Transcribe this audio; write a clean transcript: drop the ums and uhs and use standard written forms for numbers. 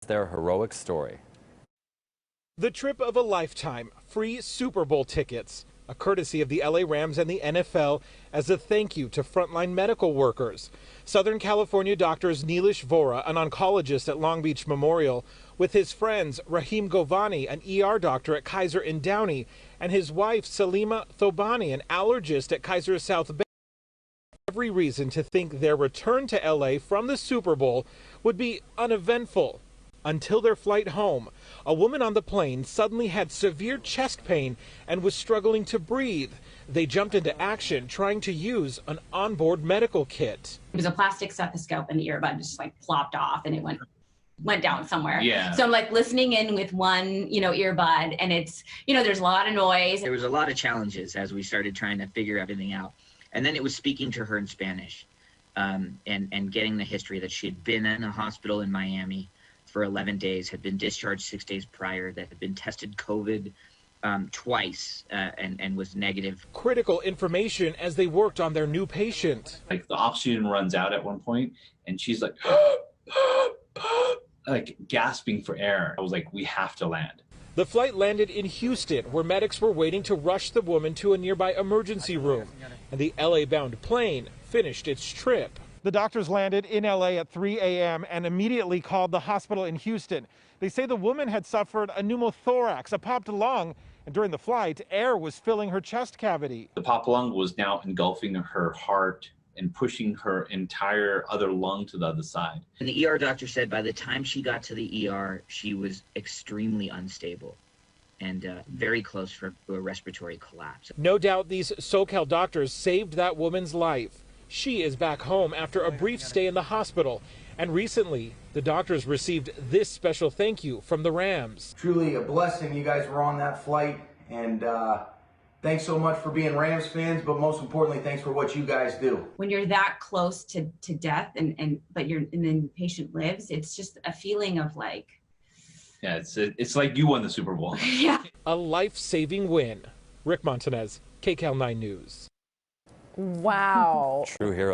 Their heroic story. The trip of a lifetime, free Super Bowl tickets, a courtesy of the LA Rams and the NFL as a thank you to frontline medical workers. Southern California doctors Neelish Vora, an oncologist at Long Beach Memorial, with his friends Rahim Govani, an ER doctor at KAISER in Downey, and his wife Salima Thobani, an allergist at KAISER South Bay. Every reason to think their return to LA from the Super Bowl would be uneventful. Until their flight home, a woman on the plane suddenly had severe chest pain and was struggling to breathe. They jumped into action trying to use an onboard medical kit. It was a plastic stethoscope and the earbud just like plopped off and it went down somewhere. Yeah. So I'm like listening in with one, earbud, and it's, there's a lot of noise. There was a lot of challenges as we started trying to figure everything out. And then it was speaking to her in Spanish and getting the history that she had been in a hospital in Miami for 11 days, had been discharged 6 days prior, that had been tested COVID twice and was negative. Critical information as they worked on their new patient. Like the oxygen runs out at one point and she's like, like gasping for air. I was like, we have to land. The flight landed in Houston, where medics were waiting to rush the woman to a nearby emergency room. And the LA-bound plane finished its trip. The doctors landed in LA at 3 a.m. and immediately called the hospital in Houston. They say the woman had suffered a pneumothorax, a popped lung, and during the flight, air was filling her chest cavity. The popped lung was now engulfing her heart and pushing her entire other lung to the other side. And the ER doctor said by the time she got to the ER, she was extremely unstable and very close to a respiratory collapse. No doubt these SoCal doctors saved that woman's life. She is back home after a brief stay in the hospital. And recently, the doctors received this special thank you from the Rams. Truly a blessing you guys were on that flight. And thanks so much for being Rams fans, but most importantly, thanks for what you guys do. When you're that close to death but then the patient lives, it's just a feeling of like... Yeah, it's like you won the Super Bowl. Yeah. A life-saving win. Rick Montanez, KCAL 9 News. Wow. True hero.